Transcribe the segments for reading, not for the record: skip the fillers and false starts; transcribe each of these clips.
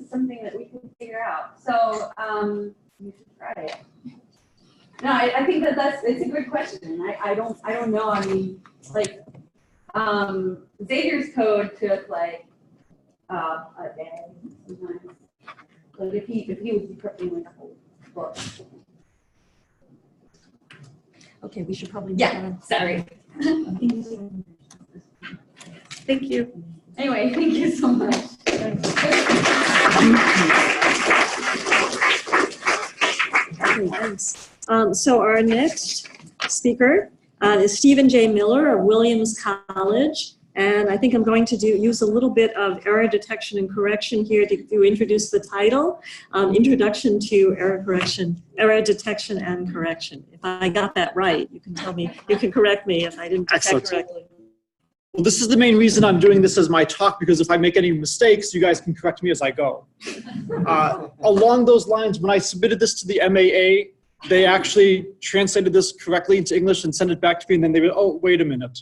something that we can figure out. So you should try it. No, I think it's a good question. I don't know. I mean, like Xavier's code took like a day sometimes. Like if he was decrypting like a whole book. Okay, we should probably. Yeah. Sorry. Thank you. Anyway, thank you so much. Okay, thanks. So our next speaker is Stephen J. Miller of Williams College. And I think I'm going to use a little bit of error detection and correction here to introduce the title, Introduction to Error Detection and Correction. If I got that right, you can tell me, you can correct me if I didn't detect correctly. Well, this is the main reason I'm doing this as my talk, because if I make any mistakes, you guys can correct me as I go. Along those lines, when I submitted this to the MAA, they actually translated this correctly into English and sent it back to me, and then they went, oh, wait a minute.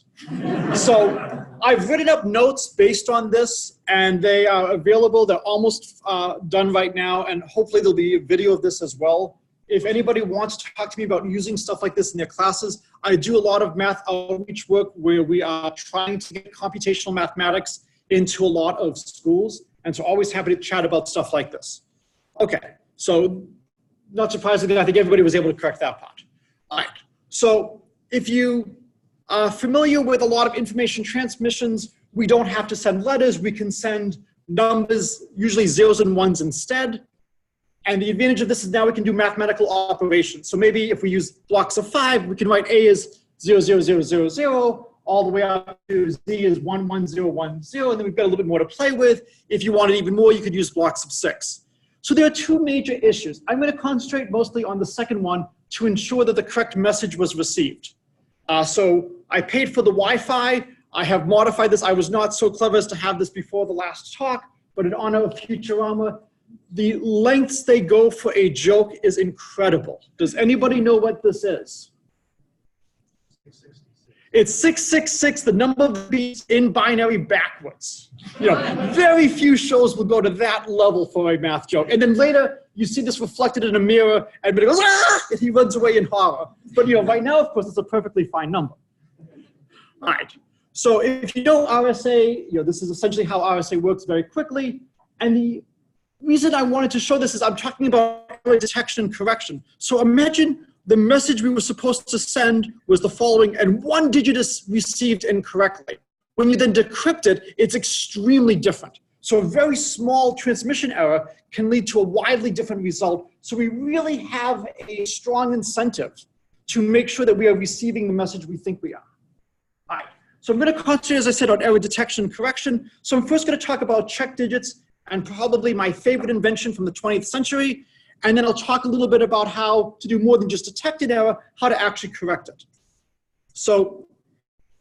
So I've written up notes based on this, and they are available. They're almost done right now, and hopefully there'll be a video of this as well. If anybody wants to talk to me about using stuff like this in their classes, I do a lot of math outreach work where we are trying to get computational mathematics into a lot of schools, and so always happy to chat about stuff like this. Okay, so not surprisingly, I think everybody was able to correct that part. All right, so if you are familiar with a lot of information transmissions, we don't have to send letters, we can send numbers, usually zeros and ones instead. And the advantage of this is now we can do mathematical operations. So maybe if we use blocks of 5, we can write A as 0, 0, 0, 0, 0, all the way up to Z is 1, 1, 0, 1, 0, and then we've got a little bit more to play with. If you wanted even more, you could use blocks of 6. So there are two major issues. I'm going to concentrate mostly on the second one to ensure that the correct message was received. So I paid for the Wi-Fi. I have modified this. I was not so clever as to have this before the last talk, but in honor of Futurama, the lengths they go for a joke is incredible. Does anybody know what this is? It's 666, the number of beats in binary backwards. You know, very few shows will go to that level for a math joke. And then later, you see this reflected in a mirror, and it goes, ah! And he runs away in horror. But you know, right now, of course, it's a perfectly fine number. All right. So if you know RSA, you know, this is essentially how RSA works very quickly. And the reason I wanted to show this is I'm talking about error detection and correction. So imagine the message we were supposed to send was the following, and one digit is received incorrectly. When you then decrypt it, it's extremely different. So a very small transmission error can lead to a widely different result. So we really have a strong incentive to make sure that we are receiving the message we think we are. All right. So I'm going to concentrate, as I said, on error detection and correction. So I'm first going to talk about check digits, and probably my favorite invention from the 20th century. And then I'll talk a little bit about how to do more than just detect an error, how to actually correct it. So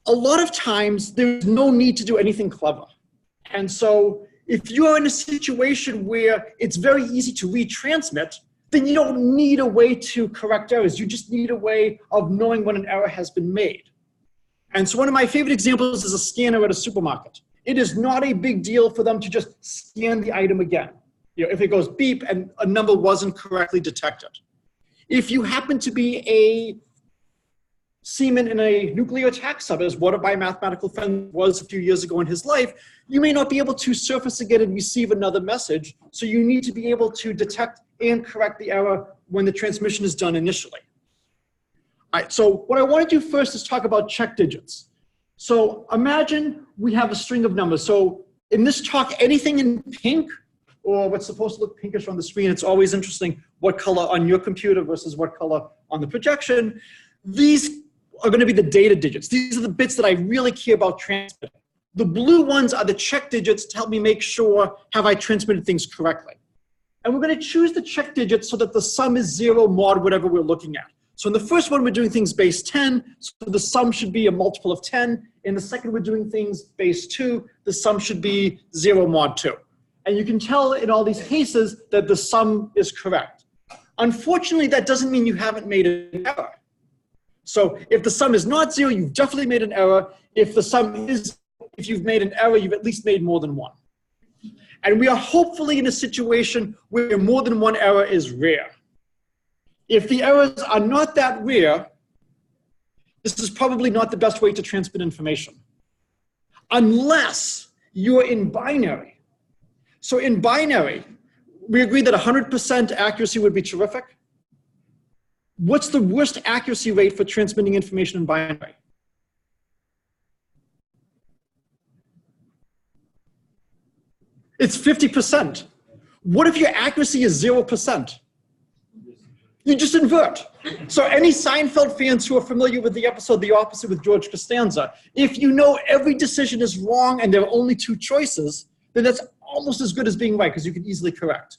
a lot of times there's no need to do anything clever. And so if you are in a situation where it's very easy to retransmit, then you don't need a way to correct errors. You just need a way of knowing when an error has been made. And so one of my favorite examples is a scanner at a supermarket. It is not a big deal for them to just scan the item again. You know, if it goes beep and a number wasn't correctly detected. If you happen to be a seaman in a nuclear attack sub, as one of my mathematical friends was a few years ago in his life, you may not be able to surface again and receive another message. So you need to be able to detect and correct the error when the transmission is done initially. All right, so what I want to do first is talk about check digits. So imagine we have a string of numbers. So in this talk, anything in pink, or what's supposed to look pinkish on the screen, it's always interesting what color on your computer versus what color on the projection. These are going to be the data digits. These are the bits that I really care about transmitting. The blue ones are the check digits to help me make sure, have I transmitted things correctly? And we're going to choose the check digits so that the sum is 0 mod whatever we're looking at. So in the first one, we're doing things base 10, so the sum should be a multiple of 10. In the second, we're doing things base 2, the sum should be 0 mod 2. And you can tell in all these cases that the sum is correct. Unfortunately, that doesn't mean you haven't made an error. So if the sum is not 0, you've definitely made an error. If the sum is, if you've made an error, you've at least made more than one. And we are hopefully in a situation where more than one error is rare. If the errors are not that rare, this is probably not the best way to transmit information, unless you're in binary. So in binary, we agree that 100% accuracy would be terrific. What's the worst accuracy rate for transmitting information in binary? It's 50%. What if your accuracy is 0%? You just invert. So any Seinfeld fans who are familiar with the episode The Opposite with George Costanza, if you know every decision is wrong and there are only two choices, then that's almost as good as being right because you can easily correct.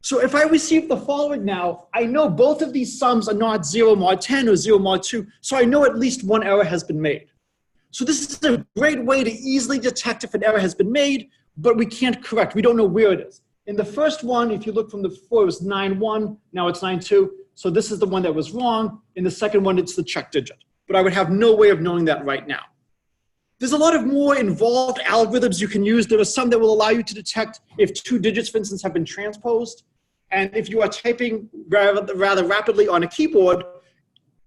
So if I receive the following now, I know both of these sums are not 0 mod 10 or 0 mod 2, so I know at least one error has been made. So this is a great way to easily detect if an error has been made, but we can't correct. We don't know where it is. In the first one, if you look from the before, it was 9-1, now it's 9-2. So this is the one that was wrong. In the second one, it's the check digit. But I would have no way of knowing that right now. There's a lot of more involved algorithms you can use. There are some that will allow you to detect if two digits, for instance, have been transposed. And if you are typing rather rapidly on a keyboard,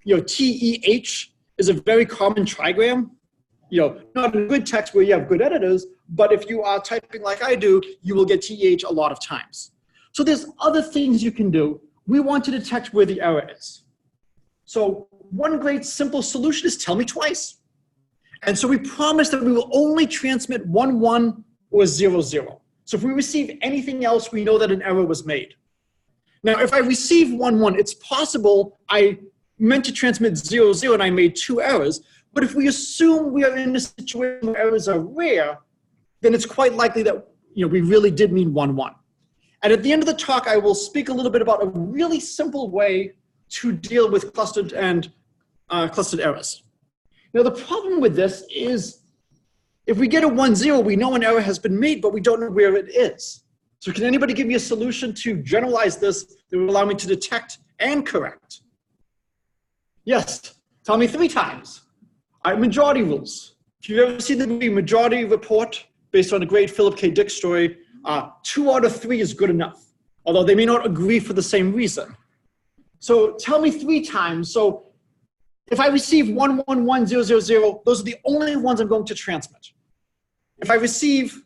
TEH is a very common trigram. Not in good text where you have good editors, but if you are typing like I do, you will get TEH a lot of times. So there's other things you can do. We want to detect where the error is. So one great simple solution is tell me twice. And so we promise that we will only transmit 1, 1 or 0, 0. So if we receive anything else, we know that an error was made. Now, if I receive 1, 1, it's possible I meant to transmit 0, 0 and I made 2 errors. But if we assume we are in a situation where errors are rare, then it's quite likely that we really did mean 1, 1. And at the end of the talk, I will speak a little bit about a really simple way to deal with clustered errors. Now, the problem with this is if we get a 1, 0, we know an error has been made, but we don't know where it is. So can anybody give me a solution to generalize this that will allow me to detect and correct? Yes, tell me 3 times. Majority rules. If you've ever seen the movie Majority Report, based on a great Philip K. Dick story, 2 out of 3 is good enough, although they may not agree for the same reason. So tell me 3 times. So if I receive 1, 1, 1, 0, 0, 0, those are the only ones I'm going to transmit. If I receive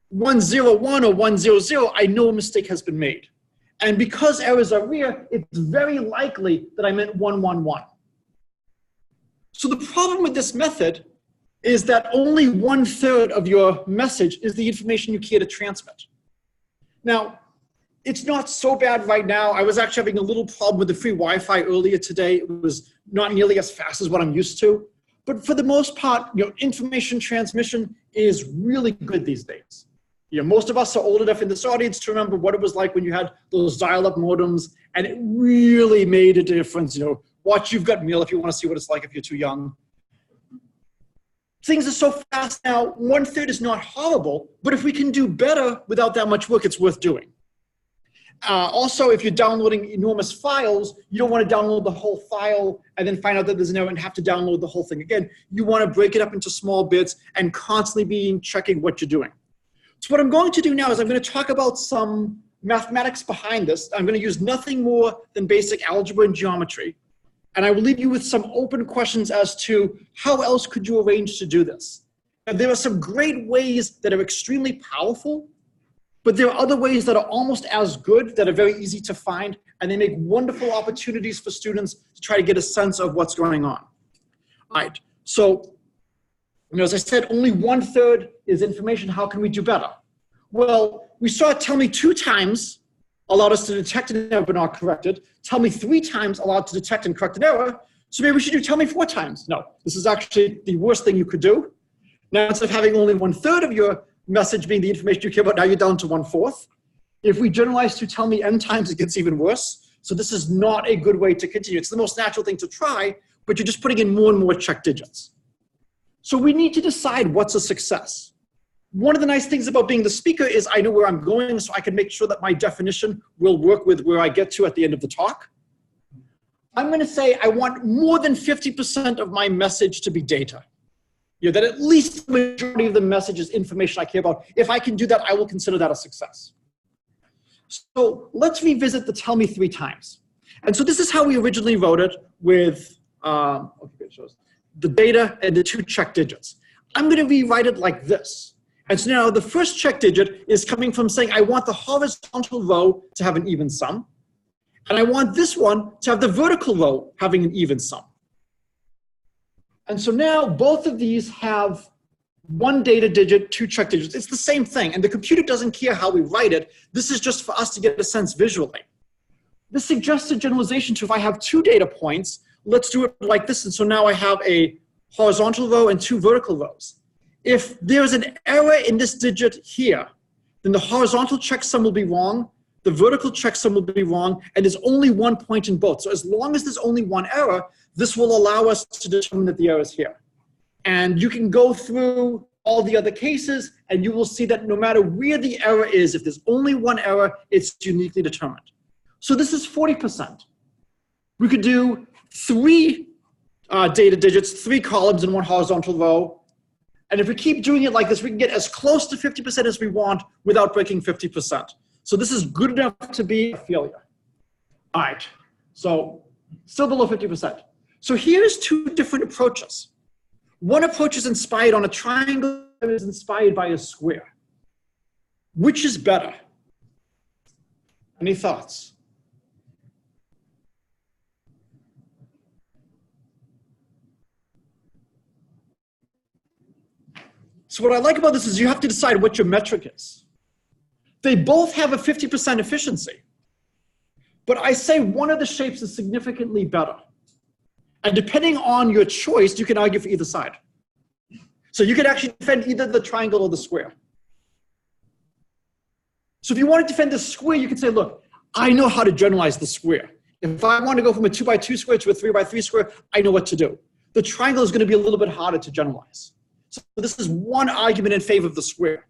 1, 0, 1 or 1, 0, 0, I know a mistake has been made. And because errors are rare, it's very likely that I meant 1, 1, 1. So the problem with this method is that only 1/3 of your message is the information you care to transmit. Now, it's not so bad right now. I was actually having a little problem with the free Wi-Fi earlier today. It was not nearly as fast as what I'm used to. But for the most part, information transmission is really good these days. Most of us are old enough in this audience to remember what it was like when you had those dial-up modems, and it really made a difference. Watch You've Got Mail if you want to see what it's like if you're too young. Things are so fast now, 1/3 is not horrible, but if we can do better without that much work, it's worth doing. Also, if you're downloading enormous files, you don't want to download the whole file and then find out that there's an error and have to download the whole thing again. You want to break it up into small bits and constantly be checking what you're doing. So what I'm going to do now is I'm going to talk about some mathematics behind this. I'm going to use nothing more than basic algebra and geometry. And I will leave you with some open questions as to how else could you arrange to do this. Now, there are some great ways that are extremely powerful, but there are other ways that are almost as good that are very easy to find, and they make wonderful opportunities for students to try to get a sense of what's going on. All right, so as I said, only 1/3 is information. How can we do better? Well, we saw tell me 2 times allowed us to detect an error but not correct it. Tell me 3 times allowed to detect and correct an error. So maybe we should do tell me 4 times. No, this is actually the worst thing you could do. Now, instead of having only 1/3 of your message being the information you care about, now you're down to 1/4. If we generalize to tell me n times, it gets even worse. So this is not a good way to continue. It's the most natural thing to try, but you're just putting in more and more check digits. So we need to decide what's a success. One of the nice things about being the speaker is I know where I'm going, so I can make sure that my definition will work with where I get to at the end of the talk. I'm going to say I want more than 50% of my message to be data. That at least the majority of the message is information I care about. If I can do that, I will consider that a success. So let's revisit the tell me 3 times. And so this is how we originally wrote it with the data and the 2 check digits. I'm going to rewrite it like this. And so now the first check digit is coming from saying I want the horizontal row to have an even sum. And I want this one to have the vertical row having an even sum. And so now both of these have 1 data digit, 2 check digits. It's the same thing. And the computer doesn't care how we write it. This is just for us to get a sense visually. This suggests a generalization to if I have 2 data points, let's do it like this. And so now I have a horizontal row and 2 vertical rows. If there's an error in this digit here, then the horizontal checksum will be wrong, the vertical checksum will be wrong, and there's only 1 point in both. So as long as there's only 1 error, this will allow us to determine that the error is here. And you can go through all the other cases, and you will see that no matter where the error is, if there's only 1 error, it's uniquely determined. So this is 40%. We could do 3 data digits, 3 columns in 1 horizontal row. And if we keep doing it like this, we can get as close to 50% as we want without breaking 50%. So this is good enough to be a failure. All right, so still below 50%. So here's 2 different approaches. One approach is inspired on a triangle that is inspired by a square. Which is better? Any thoughts? So what I like about this is you have to decide what your metric is. They both have a 50% efficiency. But I say one of the shapes is significantly better. And depending on your choice, you can argue for either side. So you can actually defend either the triangle or the square. So if you want to defend the square, you can say, look, I know how to generalize the square. If I want to go from a 2 by 2 square to a 3 by 3 square, I know what to do. The triangle is going to be a little bit harder to generalize. So this is one argument in favor of the square.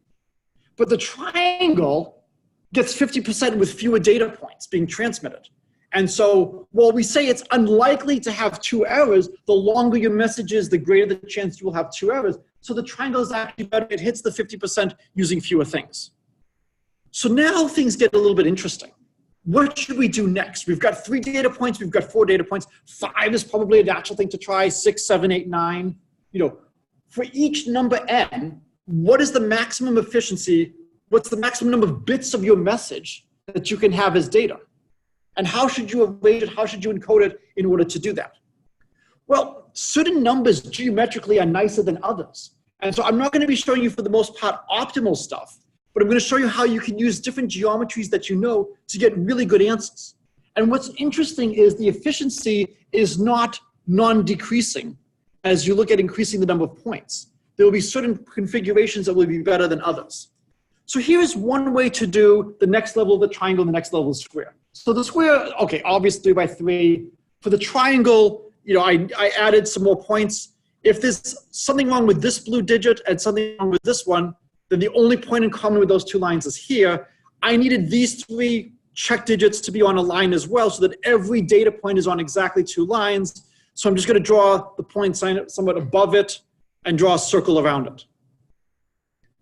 But the triangle gets 50% with fewer data points being transmitted. And so while we say it's unlikely to have 2 errors, the longer your message is, the greater the chance you will have 2 errors. So the triangle is actually better. It hits the 50% using fewer things. So now things get a little bit interesting. What should we do next? We've got 3 data points. We've got 4 data points. 5 is probably a natural thing to try. 6, 7, 8, 9. For each number n, what is the maximum efficiency? What's the maximum number of bits of your message that you can have as data? And how should you arrange it? How should you encode it in order to do that? Well, certain numbers geometrically are nicer than others. And so I'm not going to be showing you, for the most part, optimal stuff, but I'm going to show you how you can use different geometries that you know to get really good answers. And what's interesting is the efficiency is not non-decreasing as you look at increasing the number of points. There will be certain configurations that will be better than others. So here's one way to do the next level of the triangle, the next level of the square. So the square, okay, obviously 3 by 3. For the triangle, I added some more points. If there's something wrong with this blue digit and something wrong with this one, then the only point in common with those 2 lines is here. I needed these 3 check digits to be on a line as well so that every data point is on exactly 2 lines. So I'm just going to draw the point sign somewhat above it and draw a circle around it.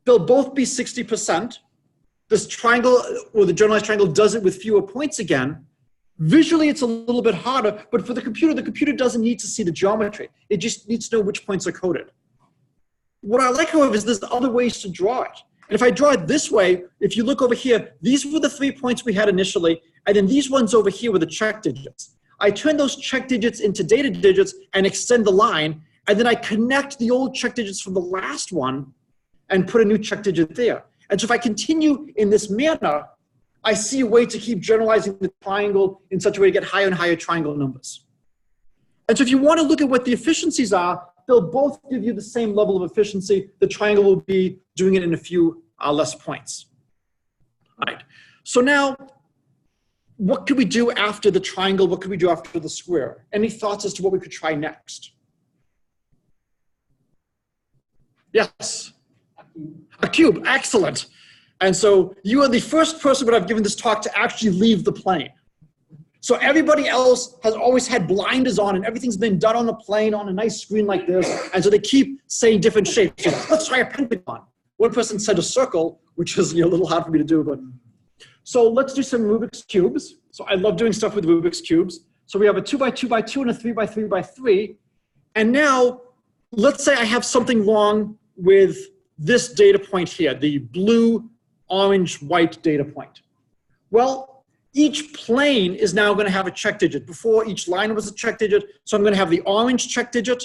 They'll both be 60%. This triangle, or the generalized triangle, does it with fewer points again. Visually, it's a little bit harder, but for the computer doesn't need to see the geometry. It just needs to know which points are coded. What I like, however, is there's other ways to draw it. And if I draw it this way, if you look over here, these were the 3 points we had initially, and then these ones over here were the check digits. I turn those check digits into data digits and extend the line, and then I connect the old check digits from the last one and put a new check digit there. And so if I continue in this manner, I see a way to keep generalizing the triangle in such a way to get higher and higher triangle numbers. And so if you want to look at what the efficiencies are, they'll both give you the same level of efficiency. The triangle will be doing it in a few less points. All right. So now, what could we do after the triangle? What could we do after the square? Any thoughts as to what we could try next? Yes. A cube, excellent. And so you are the first person that I've given this talk to actually leave the plane. So everybody else has always had blinders on and everything's been done on the plane on a nice screen like this. And so they keep saying different shapes. So let's try a pentagon. One person said a circle, which is a little hard for me to do, but. So let's do some Rubik's Cubes. So I love doing stuff with Rubik's Cubes. So we have a 2x2x2 and a 3x3x3. And now let's say I have something wrong with this data point here, the blue, orange, white data point. Well, each plane is now going to have a check digit. Before, each line was a check digit. So I'm going to have the orange check digit,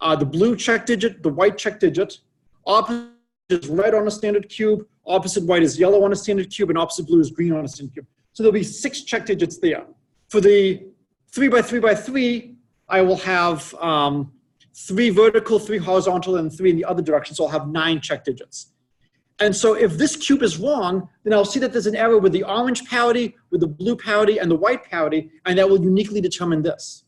the blue check digit, the white check digit. Opposite is red on a standard cube. Opposite white is yellow on a standard cube. And opposite blue is green on a standard cube. So there'll be 6 check digits there. For the 3x3x3, I will have 3 vertical, 3 horizontal, and 3 in the other direction. So I'll have 9 check digits. And so if this cube is wrong, then I'll see that there's an error with the orange parity, with the blue parity, and the white parity, and that will uniquely determine this.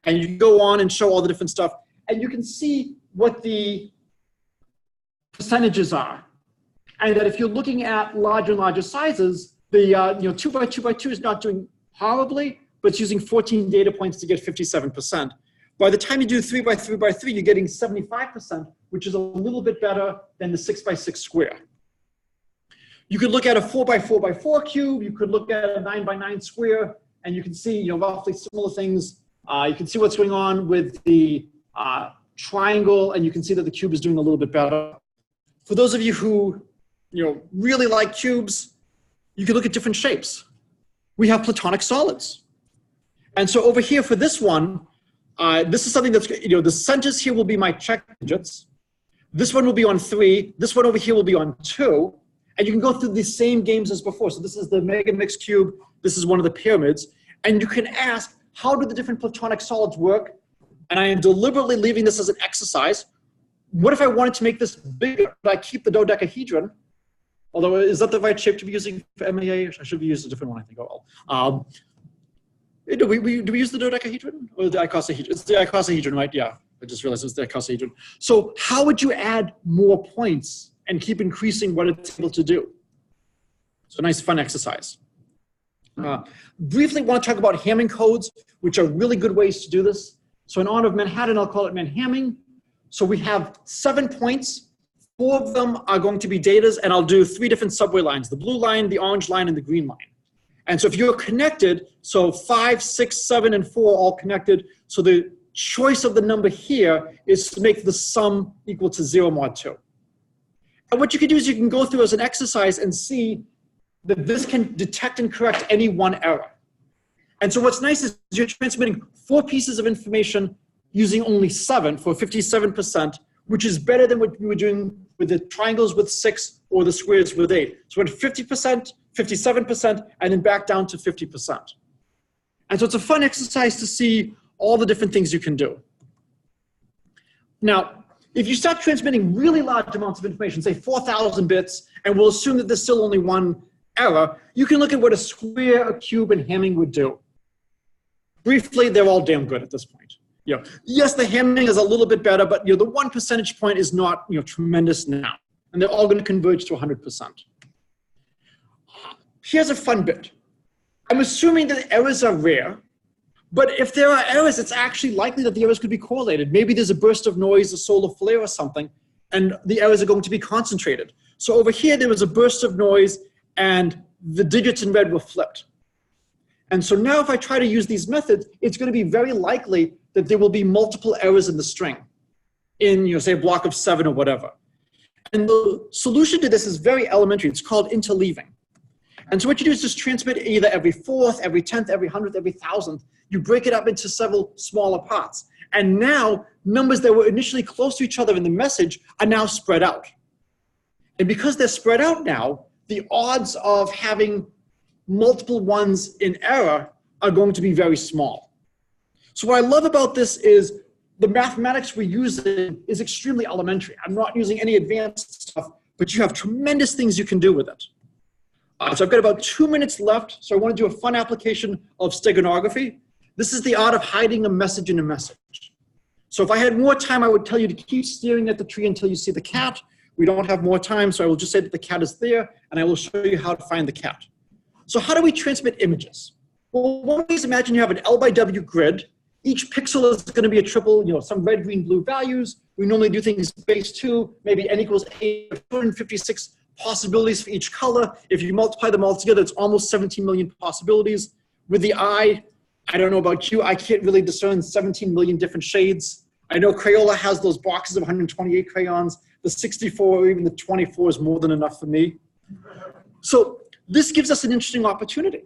And you can go on and show all the different stuff, and you can see what the percentages are. And that if you're looking at larger and larger sizes, the 2x2x2 is not doing horribly, but it's using 14 data points to get 57%. By the time you do 3x3x3, you're getting 75%, which is a little bit better than the 6x6 square. You could look at a 4x4x4 cube. You could look at a 9x9 square, and you can see roughly similar things. You can see what's going on with the triangle, and you can see that the cube is doing a little bit better. For those of you who really like cubes, you can look at different shapes. We have platonic solids. And so over here for this one, this is something that's, the centers here will be my check digits. This one will be on 3. This one over here will be on 2. And you can go through the same games as before. So this is the mega mix cube. This is one of the pyramids. And you can ask, how do the different platonic solids work? And I am deliberately leaving this as an exercise. What if I wanted to make this bigger? But I keep the dodecahedron. Although, is that the right shape to be using for MAA? I should be using a different one, I think. Do we use the dodecahedron or the icosahedron? It's the icosahedron, right? Yeah, I just realized it's the icosahedron. So how would you add more points and keep increasing what it's able to do? It's a nice, fun exercise. Briefly want to talk about Hamming codes, which are really good ways to do this. So in honor of Manhattan, I'll call it Manhamming. So we have 7 points. 4 of them are going to be datas, and I'll do 3 different subway lines, the blue line, the orange line, and the green line. And so if you're connected, so 5, 6, 7, and 4 all connected, so the choice of the number here is to make the sum equal to 0 mod 2. And what you can do is you can go through as an exercise and see that this can detect and correct any one error. And so what's nice is you're transmitting 4 pieces of information using only 7 for 57%, which is better than what we were doing with the triangles with 6 or the squares with 8. So we're at 50%, 57%, and then back down to 50%. And so it's a fun exercise to see all the different things you can do. Now, if you start transmitting really large amounts of information, say 4,000 bits, and we'll assume that there's still only one error, you can look at what a square, a cube, and Hamming would do. Briefly, they're all damn good at this point. Yes, the Hamming is a little bit better, but the 1 percentage point is not tremendous now, and they're all going to converge to 100%. Here's a fun bit. I'm assuming that errors are rare, but if there are errors, it's actually likely that the errors could be correlated. Maybe there's a burst of noise, a solar flare or something, and the errors are going to be concentrated. So over here, there was a burst of noise, and the digits in red were flipped. And so now if I try to use these methods, it's going to be very likely that there will be multiple errors in the string in, say, a block of 7 or whatever. And the solution to this is very elementary. It's called interleaving. And so what you do is just transmit either every 4th, every 10th, every 100th, every 1000th. You break it up into several smaller parts. And now numbers that were initially close to each other in the message are now spread out. And because they're spread out now, the odds of having multiple ones in error are going to be very small. So what I love about this is the mathematics we're using is extremely elementary. I'm not using any advanced stuff, but you have tremendous things you can do with it. So I've got about 2 minutes left, so I want to do a fun application of steganography. This is the art of hiding a message in a message. So if I had more time, I would tell you to keep staring at the tree until you see the cat. We don't have more time, so I will just say that the cat is there, and I will show you how to find the cat. So how do we transmit images? Well, one way is imagine you have an L by W grid. Each pixel is going to be a triple, some red, green, blue values. We normally do things base 2, maybe n equals 8, 256 possibilities for each color. If you multiply them all together, it's almost 17 million possibilities. With the eye, I don't know about you, I can't really discern 17 million different shades. I know Crayola has those boxes of 128 crayons. The 64 or even the 24 is more than enough for me. So this gives us an interesting opportunity.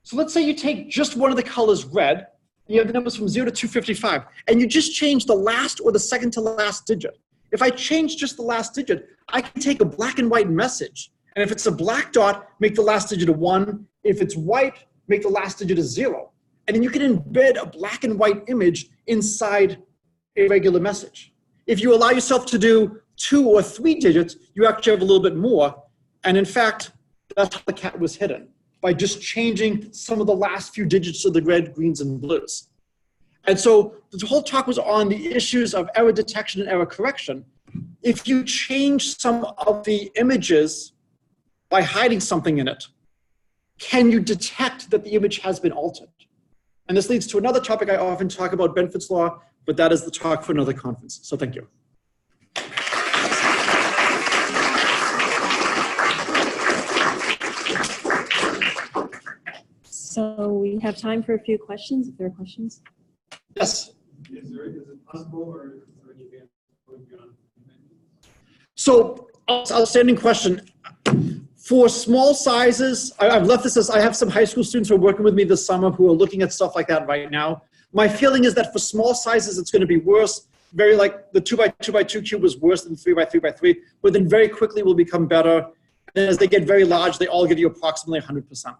So let's say you take just one of the colors red, you have the numbers from 0 to 255, and you just change the last or the second to last digit. If I change just the last digit, I can take a black and white message, and if it's a black dot, make the last digit a 1. If it's white, make the last digit a 0. And then you can embed a black and white image inside a regular message. If you allow yourself to do 2 or 3 digits, you actually have a little bit more. And in fact, that's how the cat was hidden, by just changing some of the last few digits of the red, greens, and blues. And so the whole talk was on the issues of error detection and error correction. If you change some of the images by hiding something in it, can you detect that the image has been altered? And this leads to another topic I often talk about, Benford's Law, but that is the talk for another conference. So thank you. So we have time for a few questions, if there are questions. Yes? Is it possible, or is there any advantage going beyond? So, outstanding question. For small sizes, I've left this as, I have some high school students who are working with me this summer who are looking at stuff like that right now. My feeling is that for small sizes, it's going to be worse. Very like the 2 by 2 by 2 cube was worse than 3 by 3 by 3, but then very quickly will become better. And as they get very large, they all give you approximately 100%.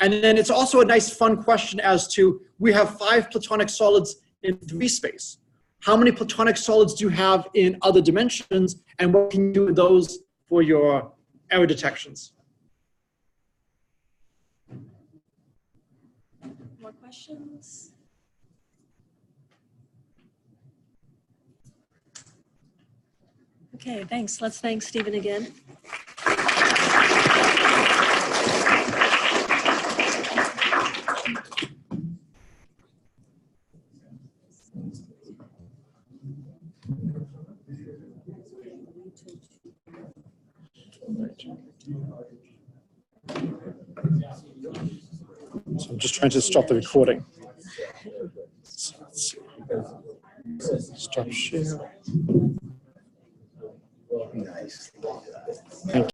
And then it's also a nice fun question as to, we have 5 platonic solids in 3 space. How many platonic solids do you have in other dimensions, and what can you do with those for your error detections? More questions? Okay, thanks. Let's thank Stephen again. So I'm just trying to stop the recording. So let's see. Stop share. Thank you.